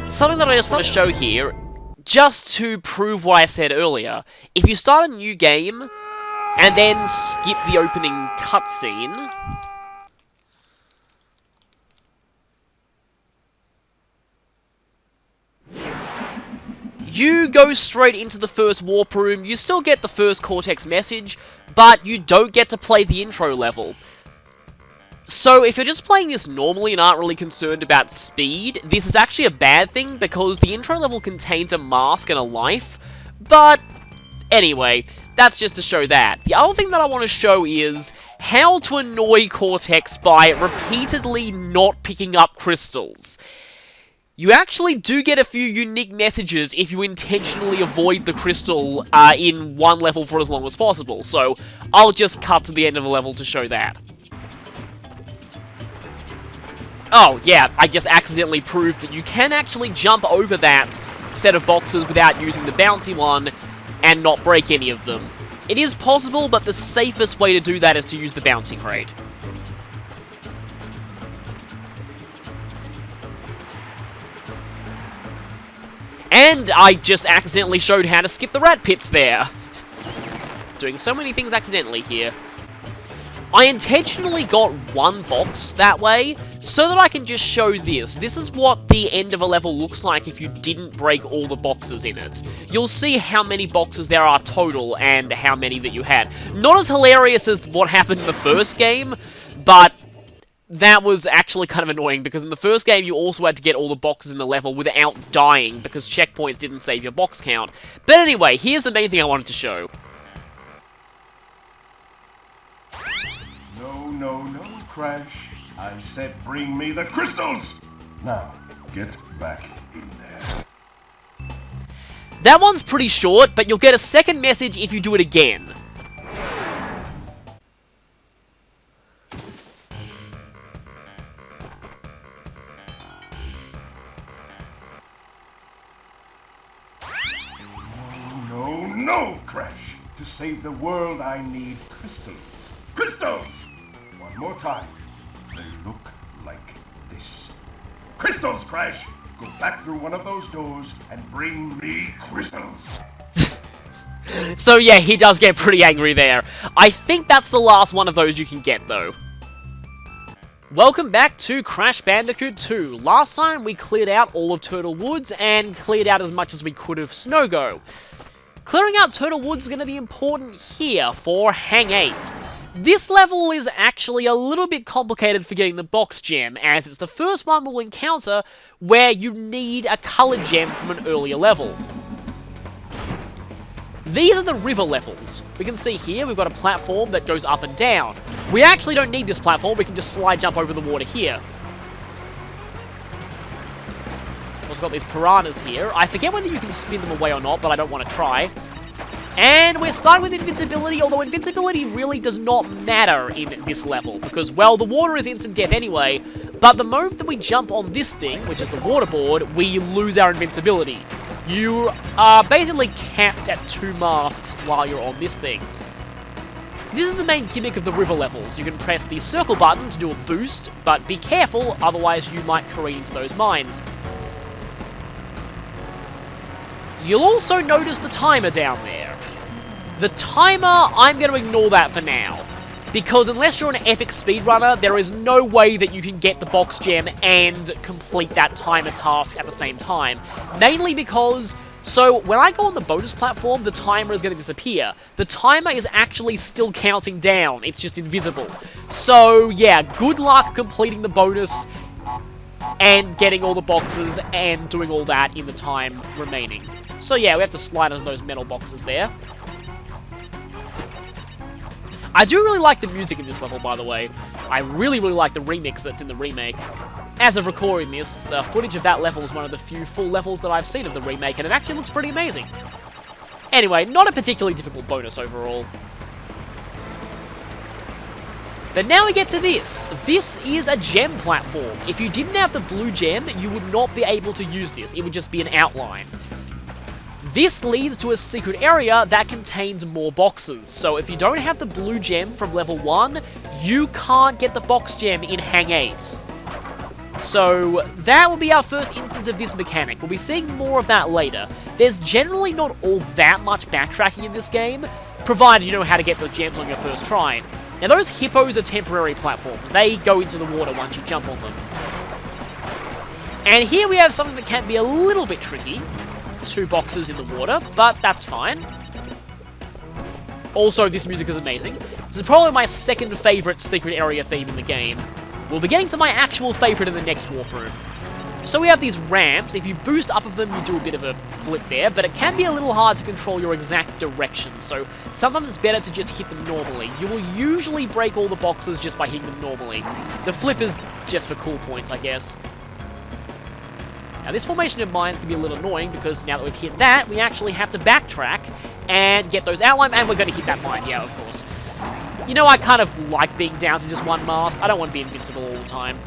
Something that I just want to show here, just to prove what I said earlier. If you start a new game, and then skip the opening cutscene, you go straight into the first warp room. You still get the first Cortex message, but you don't get to play the intro level. So if you're just playing this normally and aren't really concerned about speed, this is actually a bad thing because the intro level contains a mask and a life. But anyway, that's just to show that. The other thing that I want to show is how to annoy Cortex by repeatedly not picking up crystals. You actually do get a few unique messages if you intentionally avoid the crystal in one level for as long as possible, so I'll just cut to the end of the level to show that. Oh, yeah, I just accidentally proved that you can actually jump over that set of boxes without using the bouncy one and not break any of them. It is possible, but the safest way to do that is to use the bouncy crate. And I just accidentally showed how to skip the rat pits there. Doing so many things accidentally here. I intentionally got one box that way, so that I can just show this. This is what the end of a level looks like if you didn't break all the boxes in it. You'll see how many boxes there are total, and how many that you had. Not as hilarious as what happened in the first game, but that was actually kind of annoying, because in the first game you also had to get all the boxes in the level without dying, because checkpoints didn't save your box count. But anyway, here's the main thing I wanted to show. No, Crash. I said bring me the crystals! Now, get back in there. That one's pretty short, but you'll get a second message if you do it again. No, Crash! To save the world, I need crystals. Crystals! One more time. They look like this. Crystals, Crash! Go back through one of those doors and bring me crystals. So yeah, he does get pretty angry there. I think that's the last one of those you can get, though. Welcome back to Crash Bandicoot 2. Last time we cleared out all of Turtle Woods and cleared out as much as we could of Snowgo. Clearing out Turtle Woods is going to be important here for Hang 8. This level is actually a little bit complicated for getting the box gem, as it's the first one we'll encounter where you need a colored gem from an earlier level. These are the river levels. We can see here we've got a platform that goes up and down. We actually don't need this platform, we can just slide jump over the water here. Also got these piranhas here. I forget whether you can spin them away or not, but I don't want to try. And we're starting with invincibility, although invincibility really does not matter in this level, because, well, the water is instant death anyway, but the moment that we jump on this thing, which is the waterboard, we lose our invincibility. You are basically capped at 2 masks while you're on this thing. This is the main gimmick of the river levels. You can press the circle button to do a boost, but be careful, otherwise you might careen into those mines. You'll also notice the timer down there. The timer, I'm going to ignore that for now, because unless you're an epic speedrunner, there is no way that you can get the box gem and complete that timer task at the same time. Mainly because, so when I go on the bonus platform, the timer is going to disappear. The timer is actually still counting down, it's just invisible. So yeah, good luck completing the bonus and getting all the boxes and doing all that in the time remaining. So yeah, we have to slide under those metal boxes there. I do really like the music in this level, by the way. I really like the remix that's in the remake. As of recording this, footage of that level is one of the few full levels that I've seen of the remake, and it actually looks pretty amazing. Anyway, not a particularly difficult bonus overall. But now we get to this. This is a gem platform. If you didn't have the blue gem, you would not be able to use this. It would just be an outline. This leads to a secret area that contains more boxes. So if you don't have the blue gem from level 1, you can't get the box gem in Hang 8. So that will be our first instance of this mechanic. We'll be seeing more of that later. There's generally not all that much backtracking in this game, provided you know how to get the gems on your first try. Now those hippos are temporary platforms. They go into the water once you jump on them. And here we have something that can be a little bit tricky. 2 boxes in the water, but that's fine. Also, this music is amazing. This is probably my second favourite secret area theme in the game. We'll be getting to my actual favourite in the next warp room. So we have these ramps. If you boost up of them, you do a bit of a flip there, but it can be a little hard to control your exact direction, so sometimes it's better to just hit them normally. You will usually break all the boxes just by hitting them normally. The flip is just for cool points, I guess. Now this formation of mines can be a little annoying because now that we've hit that, we actually have to backtrack and get those outline, and we're going to hit that mine, yeah, of course. You know, I kind of like being down to just one mask. I don't want to be invincible all the time.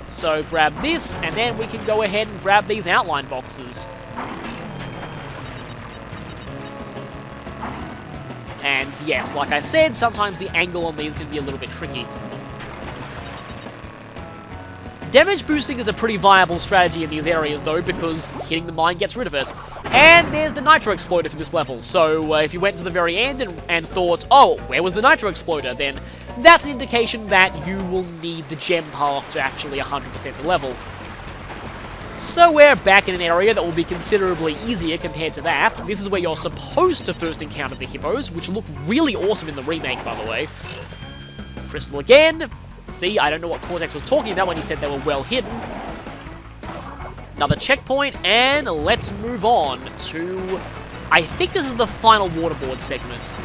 So grab this, and then we can go ahead and grab these outline boxes. And yes, like I said, sometimes the angle on these can be a little bit tricky. Damage boosting is a pretty viable strategy in these areas though, because hitting the mine gets rid of it. And there's the Nitro Exploder for this level, so if you went to the very end and thought, oh, where was the Nitro Exploder, then that's an indication that you will need the gem path to actually 100% the level. So we're back in an area that will be considerably easier compared to that. This is where you're supposed to first encounter the hippos, which look really awesome in the remake, by the way. Crystal again. See, I don't know what Cortex was talking about when he said they were well hidden. Another checkpoint, and let's move on to... I think this is the final waterboard segment.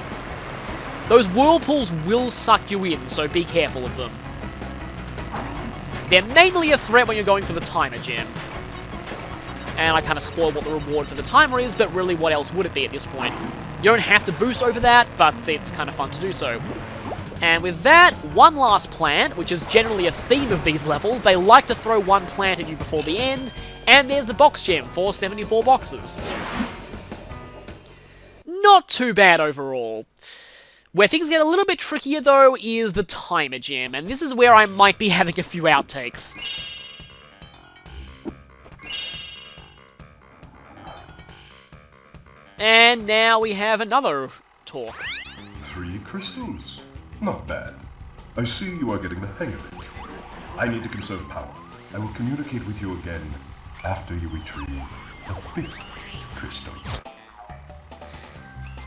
Those whirlpools will suck you in, so be careful of them. They're mainly a threat when you're going for the timer gem. And I kind of spoiled what the reward for the timer is, but really what else would it be at this point? You don't have to boost over that, but it's kind of fun to do so. And with that, one last plant, which is generally a theme of these levels. They like to throw one plant at you before the end, and there's the box gem for 74 boxes. Not too bad overall. Where things get a little bit trickier though is the timer gem, and this is where I might be having a few outtakes. And now we have another talk. 3 crystals. Not bad. I see you are getting the hang of it. I need to conserve power. I will communicate with you again after you retrieve the 5th crystal.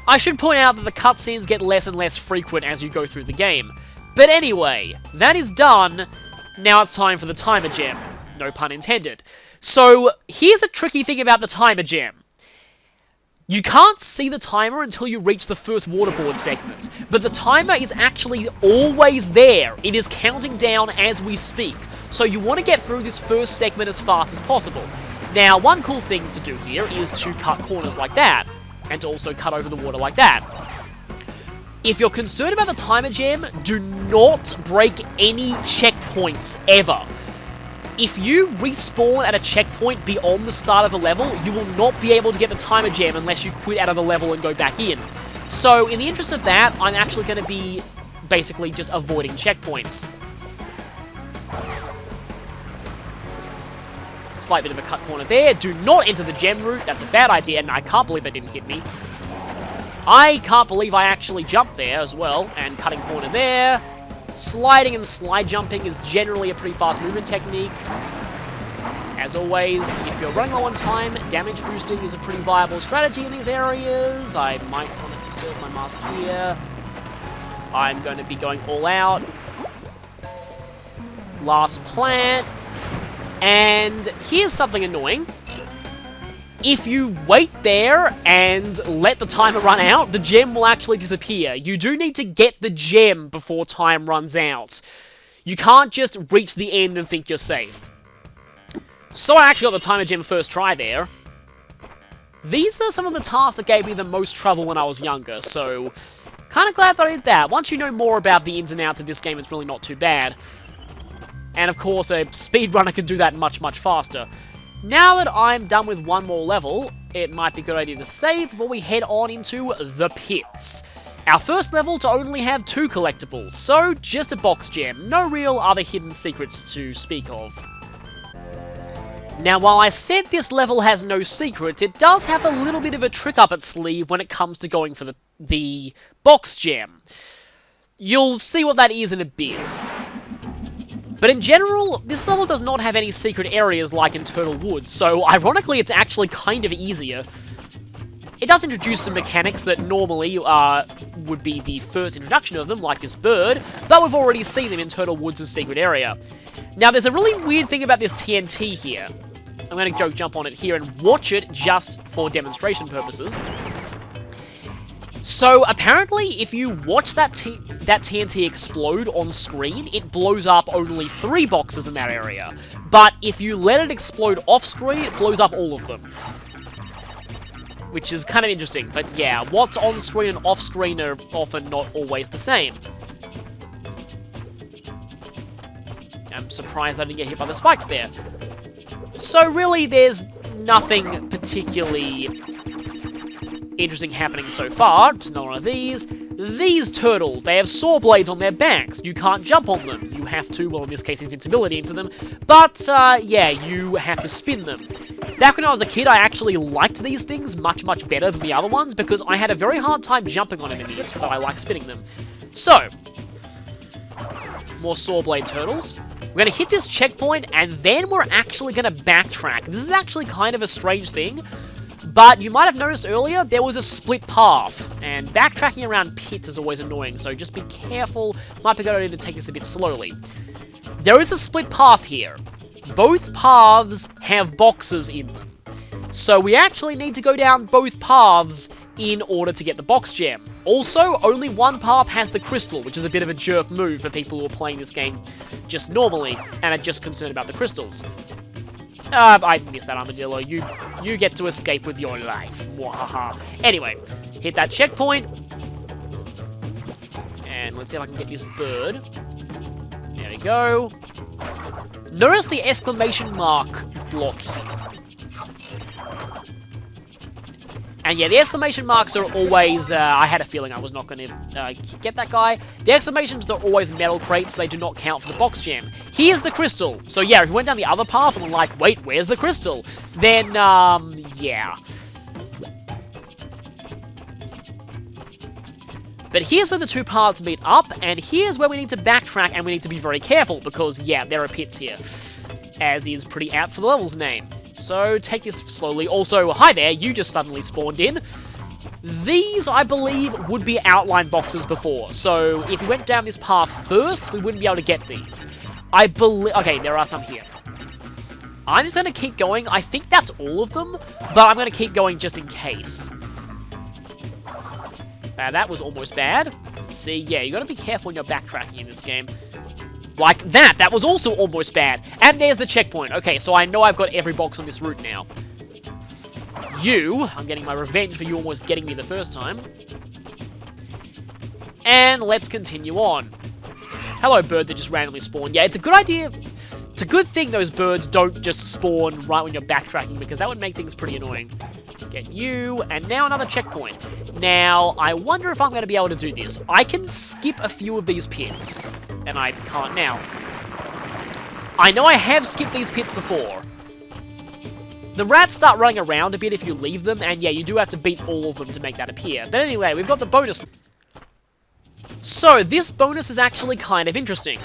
I should point out that the cutscenes get less and less frequent as you go through the game. But anyway, that is done. Now it's time for the timer gem. No pun intended. So, here's a tricky thing about the timer gem. You can't see the timer until you reach the first waterboard segment, but the timer is actually always there. It is counting down as we speak, so you want to get through this first segment as fast as possible. Now, one cool thing to do here is to cut corners like that, and to also cut over the water like that. If you're concerned about the timer gem, do not break any checkpoints ever. If you respawn at a checkpoint beyond the start of the level, you will not be able to get the timer gem unless you quit out of the level and go back in. So, in the interest of that, I'm actually going to be basically just avoiding checkpoints. Slight bit of a cut corner there. Do not enter the gem route. That's a bad idea, and I can't believe that didn't hit me. I can't believe I actually jumped there as well, and cutting corner there. Sliding and slide jumping is generally a pretty fast movement technique. As always, if you're running low on time, damage boosting is a pretty viable strategy in these areas. I might want to conserve my mask here. I'm going to be going all out. Last plant. And here's something annoying. If you wait there and let the timer run out, the gem will actually disappear. You do need to get the gem before time runs out. You can't just reach the end and think you're safe. So I actually got the timer gem first try there. These are some of the tasks that gave me the most trouble when I was younger, so kind of glad that I did that. Once you know more about the ins and outs of this game, it's really not too bad. And of course, a speedrunner can do that much, much faster. Now that I'm done with one more level, it might be a good idea to save before we head on into the pits. Our first level to only have 2 collectibles, so just a box gem, no real other hidden secrets to speak of. Now, while I said this level has no secrets, it does have a little bit of a trick up its sleeve when it comes to going for the box gem. You'll see what that is in a bit. But in general, this level does not have any secret areas like in Turtle Woods, so ironically it's actually kind of easier. It does introduce some mechanics that normally would be the first introduction of them, like this bird, but we've already seen them in Turtle Woods' secret area. Now, there's a really weird thing about this TNT here. I'm going to go jump on it here and watch it just for demonstration purposes. So, apparently, if you watch that TNT explode on screen, it blows up only 3 boxes in that area. But if you let it explode off-screen, it blows up all of them. Which is kind of interesting, but yeah, what's on-screen and off-screen are often not always the same. I'm surprised I didn't get hit by the spikes there. So really, there's nothing particularly interesting happening so far. Just another one of these. These turtles, they have saw blades on their backs. You can't jump on them. You have to, well in this case, invincibility into them. But, yeah, you have to spin them. Back when I was a kid, I actually liked these things much, much better than the other ones because I had a very hard time jumping on enemies, but I like spinning them. So, more saw blade turtles. We're going to hit this checkpoint, and then we're actually going to backtrack. This is actually kind of a strange thing, but you might have noticed earlier, there was a split path, and backtracking around pits is always annoying, so just be careful. Might be a good idea to take this a bit slowly. There is a split path here. Both paths have boxes in them. So we actually need to go down both paths in order to get the box gem. Also, only one path has the crystal, which is a bit of a jerk move for people who are playing this game just normally and are just concerned about the crystals. I missed that armadillo. You get to escape with your life. Wahaha. Anyway, hit that checkpoint. And let's see if I can get this bird. There we go. Notice the exclamation mark block here. And yeah, the exclamation marks are always, I had a feeling I was not going to get that guy. The exclamations are always metal crates, so they do not count for the box gem. Here's the crystal. So yeah, if you went down the other path and were like, wait, where's the crystal? Then, yeah. But here's where the two paths meet up, and here's where we need to backtrack, and we need to be very careful, because, yeah, there are pits here. As is pretty apt for the level's name. So, take this slowly. Also, hi there, you just suddenly spawned in. These, I believe, would be outline boxes before. So, if we went down this path first, we wouldn't be able to get these. I believe... Okay, there are some here. I'm just going to keep going. I think that's all of them, but I'm going to keep going just in case. That was almost bad. See, yeah, you got to be careful when you're backtracking in this game. Like that. That was also almost bad. And there's the checkpoint. Okay, so I know I've got every box on this route now. I'm getting my revenge for you almost getting me the first time. And let's continue on. Hello, bird that just randomly spawned. Yeah, it's a good idea. It's a good thing those birds don't just spawn right when you're backtracking, because that would make things pretty annoying. Get you, and now another checkpoint. Now, I wonder if I'm going to be able to do this. I can skip a few of these pits, and I can't now. I know I have skipped these pits before. The rats start running around a bit if you leave them, and yeah, you do have to beat all of them to make that appear. But anyway, we've got the bonus. So, this bonus is actually kind of interesting.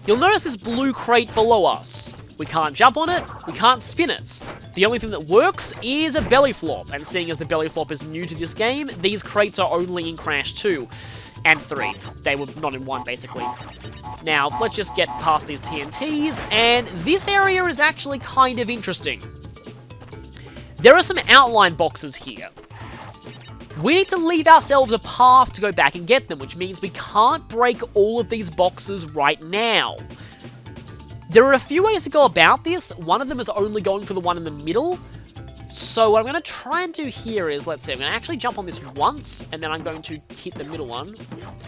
You'll notice this blue crate below us. We can't jump on it, we can't spin it. The only thing that works is a belly flop, and seeing as the belly flop is new to this game, these crates are only in Crash 2 and 3. They were not in 1, basically. Now, let's just get past these TNTs, and this area is actually kind of interesting. There are some outline boxes here. We need to leave ourselves a path to go back and get them, which means we can't break all of these boxes right now. There are a few ways to go about this. One of them is only going for the one in the middle. So what I'm going to try and do here is, let's see, I'm going to actually jump on this once, and then I'm going to hit the middle one.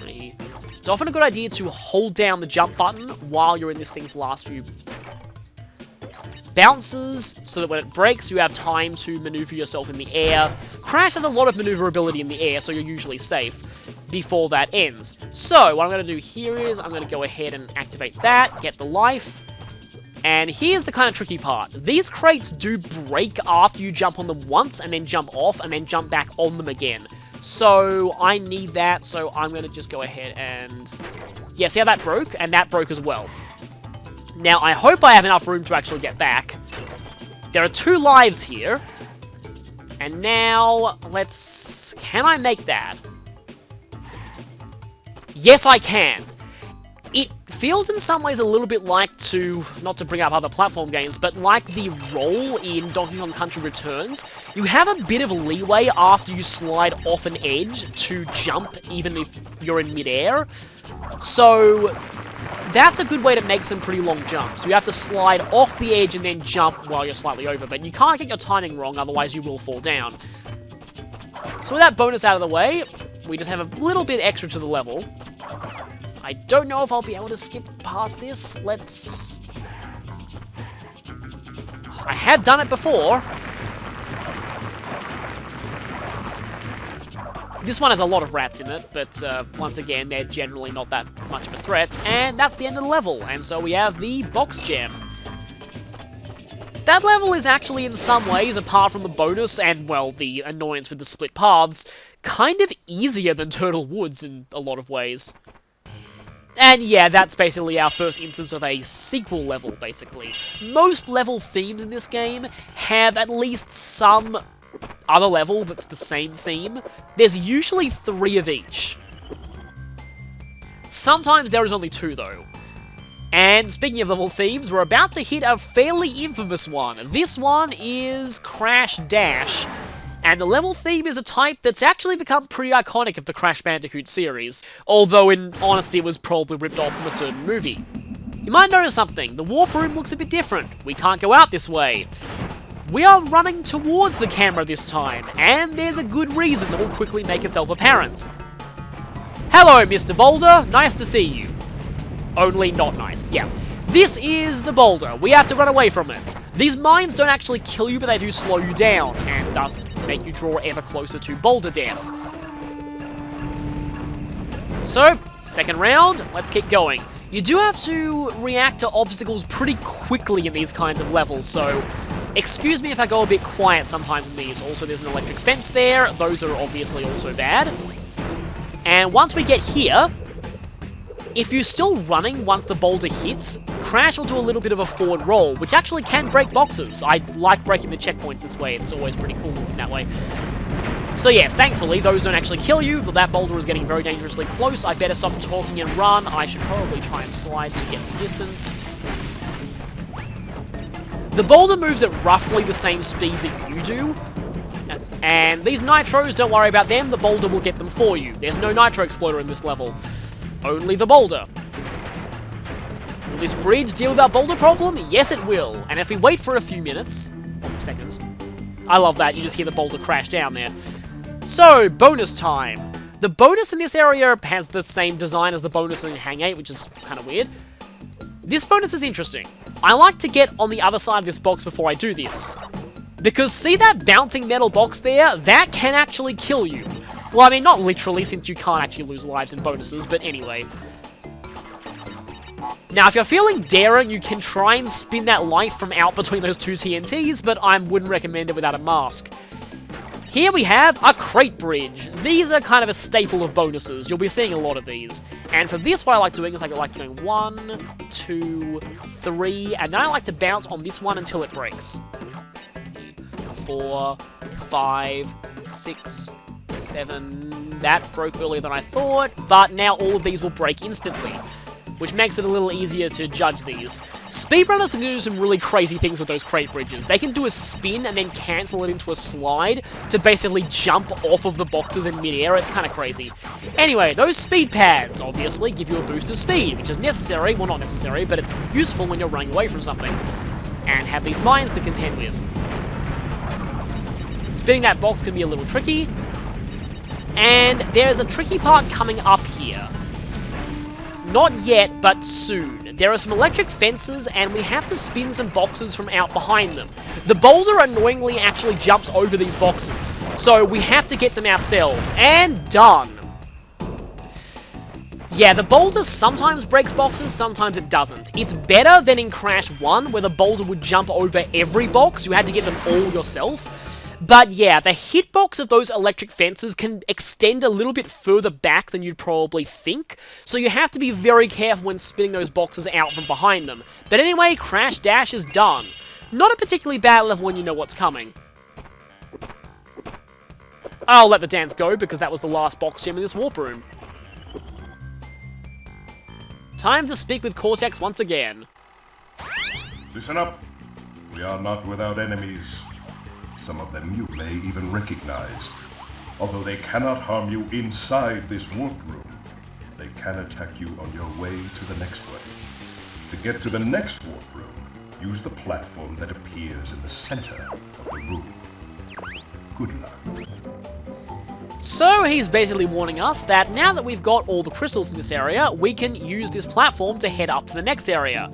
It's often a good idea to hold down the jump button while you're in this thing's last few bounces, so that when it breaks, you have time to maneuver yourself in the air. Crash has a lot of maneuverability in the air, so you're usually safe before that ends. So, what I'm going to do here is, I'm going to go ahead and activate that, get the life, And here's the kind of tricky part. These crates do break after you jump on them once, and then jump off, and then jump back on them again. So I need that, so I'm going to just go ahead and... Yeah, see how that broke? And that broke as well. Now, I hope I have enough room to actually get back. There are 2 lives here. And now, let's... Can I make that? Yes, I can. It feels in some ways a little bit like not to bring up other platform games, but like the roll in Donkey Kong Country Returns. You have a bit of leeway after you slide off an edge to jump, even if you're in midair. So, that's a good way to make some pretty long jumps. You have to slide off the edge and then jump while you're slightly over, but you can't get your timing wrong, otherwise you will fall down. So with that bonus out of the way, we just have a little bit extra to the level. I don't know if I'll be able to skip past this. I have done it before. This one has a lot of rats in it, but once again, they're generally not that much of a threat. And that's the end of the level, and so we have the box gem. That level is actually, in some ways, apart from the bonus and, well, the annoyance with the split paths, kind of easier than Turtle Woods in a lot of ways. And yeah, that's basically our first instance of a sequel level, basically. Most level themes in this game have at least some other level that's the same theme. There's usually 3 of each. Sometimes there is only 2, though. And speaking of level themes, we're about to hit a fairly infamous one. This one is Crash Dash. And the level theme is a type that's actually become pretty iconic of the Crash Bandicoot series, although in honesty it was probably ripped off from a certain movie. You might notice something, the warp room looks a bit different. We can't go out this way. We are running towards the camera this time, and there's a good reason that will quickly make itself apparent. Hello, Mr. Boulder, nice to see you. Only not nice, yeah. This is the boulder. We have to run away from it. These mines don't actually kill you, but they do slow you down, and thus make you draw ever closer to boulder death. So, second round, let's keep going. You do have to react to obstacles pretty quickly in these kinds of levels, so excuse me if I go a bit quiet sometimes in these. Also, there's an electric fence there. Those are obviously also bad. And once we get here, if you're still running once the boulder hits, Crash will do a little bit of a forward roll, which actually can break boxes. I like breaking the checkpoints this way, it's always pretty cool looking that way. So yes, thankfully, those don't actually kill you, but that boulder is getting very dangerously close. I better stop talking and run. I should probably try and slide to get some distance. The boulder moves at roughly the same speed that you do, and these nitros, don't worry about them, the boulder will get them for you. There's no nitro exploder in this level. Only the boulder. Will this bridge deal with our boulder problem? Yes, it will. And if we wait for a few minutes... seconds. I love that, you just hear the boulder crash down there. So, bonus time. The bonus in this area has the same design as the bonus in Hang 8, which is kind of weird. This bonus is interesting. I like to get on the other side of this box before I do this. Because see that bouncing metal box there? That can actually kill you. Well, I mean, not literally, since you can't actually lose lives in bonuses, but anyway. Now, if you're feeling daring, you can try and spin that light from out between those 2 TNTs, but I wouldn't recommend it without a mask. Here we have a crate bridge. These are kind of a staple of bonuses. You'll be seeing a lot of these. And for this, what I like doing is I like going 1, 2, 3, and then I like to bounce on this one until it breaks. 4, 5, 6, 7, that broke earlier than I thought, but now all of these will break instantly, which makes it a little easier to judge these. Speedrunners can do some really crazy things with those crate bridges. They can do a spin and then cancel it into a slide to basically jump off of the boxes in midair. It's kind of crazy. Anyway, those speed pads obviously give you a boost of speed, which is necessary, well not necessary, but it's useful when you're running away from something, and have these mines to contend with. Spinning that box can be a little tricky, and there's a tricky part coming up here. Not yet, but soon. There are some electric fences, and we have to spin some boxes from out behind them. The boulder annoyingly actually jumps over these boxes, so we have to get them ourselves. And done! Yeah, the boulder sometimes breaks boxes, sometimes it doesn't. It's better than in Crash 1, where the boulder would jump over every box, you had to get them all yourself. But yeah, the hitbox of those electric fences can extend a little bit further back than you'd probably think, so you have to be very careful when spinning those boxes out from behind them. But anyway, Crash Dash is done. Not a particularly bad level when you know what's coming. I'll let the dance go, because that was the last box gem in this warp room. Time to speak with Cortex once again. Listen up. We are not without enemies. Some of them you may even recognize. Although they cannot harm you inside this warp room, they can attack you on your way to the next one. To get to the next warp room, use the platform that appears in the center of the room. Good luck. So he's basically warning us that now that we've got all the crystals in this area, we can use this platform to head up to the next area.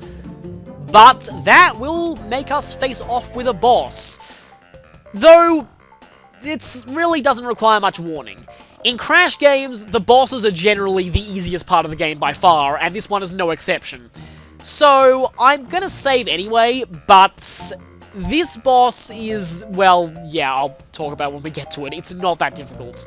But that will make us face off with a boss. Though, it really doesn't require much warning. In Crash games, the bosses are generally the easiest part of the game by far, and this one is no exception. So, I'm gonna save anyway, but this boss is, well, yeah, I'll talk about it when we get to it. It's not that difficult.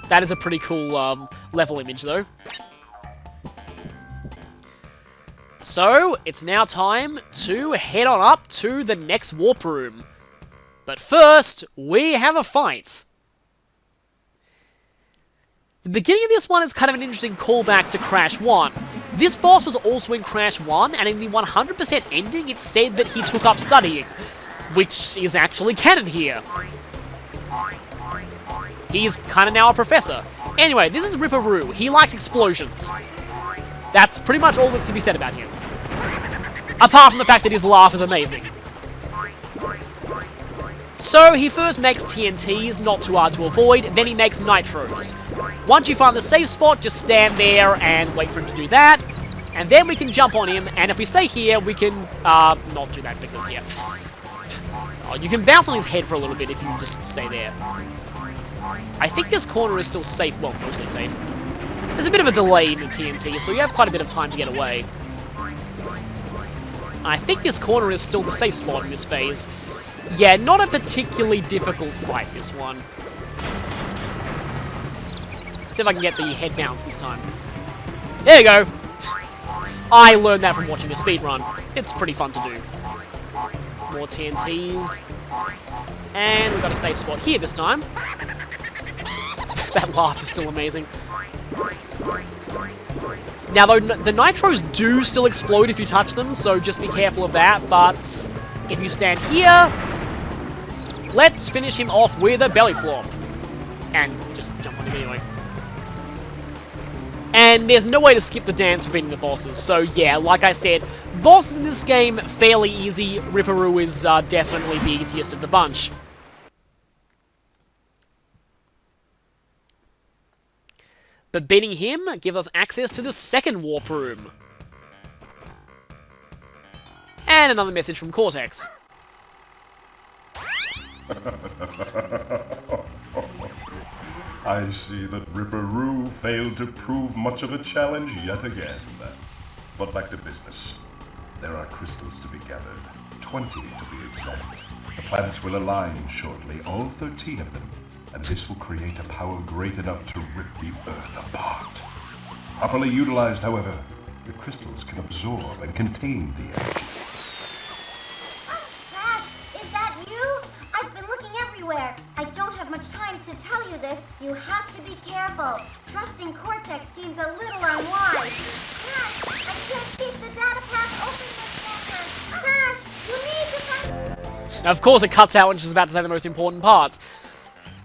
That is a pretty cool level image, though. So, it's now time to head on up to the next warp room. But first, we have a fight. The beginning of this one is kind of an interesting callback to Crash 1. This boss was also in Crash 1, and in the 100% ending, it said that he took up studying, which is actually canon here. He's kind of now a professor. Anyway, this is Ripperoo. He likes explosions. That's pretty much all that's to be said about him. Apart from the fact that his laugh is amazing. So, he first makes TNTs, not too hard to avoid, then he makes nitros. Once you find the safe spot, just stand there and wait for him to do that, and then we can jump on him, and if we stay here, we can, not do that, because, yeah. Oh, you can bounce on his head for a little bit if you just stay there. I think this corner is still safe, well, mostly safe. There's a bit of a delay in the TNT, so you have quite a bit of time to get away. I think this corner is still the safe spot in this phase. Yeah, not a particularly difficult fight, this one. See if I can get the head bounce this time. There you go! I learned that from watching a speedrun. It's pretty fun to do. More TNTs. And we've got a safe spot here this time. That laugh is still amazing. Now, though, the nitros do still explode if you touch them, so just be careful of that, but if you stand here, let's finish him off with a belly flop. And just jump on him anyway. And there's no way to skip the dance for beating the bosses, so yeah, like I said, bosses in this game, fairly easy. Ripperoo is definitely the easiest of the bunch. But beating him gives us access to the second warp room. And another message from Cortex. I see that Ripperoo failed to prove much of a challenge yet again. But back to business. There are crystals to be gathered, 20 to be exact. The planets will align shortly, all 13 of them, and this will create a power great enough to rip the Earth apart. Properly utilized, however, the crystals can absorb and contain the energy. Crash, is that you? I've been looking everywhere. I don't have much time to tell you this. You have to be careful. Trusting Cortex seems a little unwise. Crash, I can't keep the data path open much longer. Crash, you need to find... Now, of course, it cuts out when she's about to say the most important parts.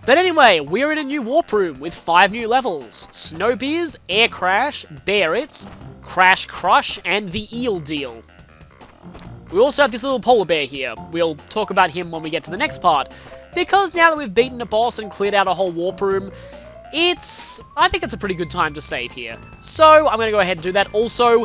But anyway, we're in a new warp room with 5 new levels. Snowbeers, Air Crash, Bear It, Crash Crush, and the Eel Deal. We also have this little polar bear here. We'll talk about him when we get to the next part. Because now that we've beaten a boss and cleared out a whole warp room, I think it's a pretty good time to save here. So, I'm going to go ahead and do that. Also,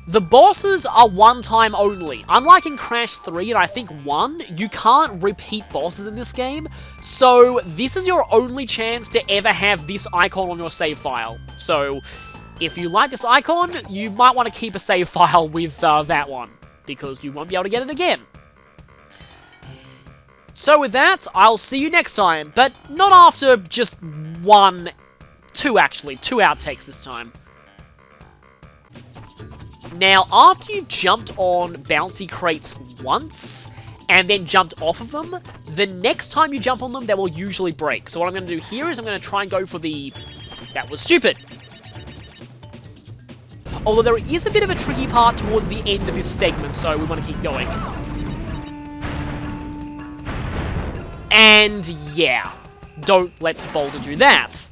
The bosses are one time only. Unlike in Crash 3 and I think 1, you can't repeat bosses in this game, so this is your only chance to ever have this icon on your save file. So, if you like this icon, you might want to keep a save file with that one, because you won't be able to get it again. So with that, I'll see you next time, but not after just two outtakes this time. Now, after you've jumped on bouncy crates once, and then jumped off of them, the next time you jump on them, they will usually break. So what I'm going to do here is I'm going to try and go for the... That was stupid. Although there is a bit of a tricky part towards the end of this segment, so we want to keep going. And yeah, don't let the boulder do that.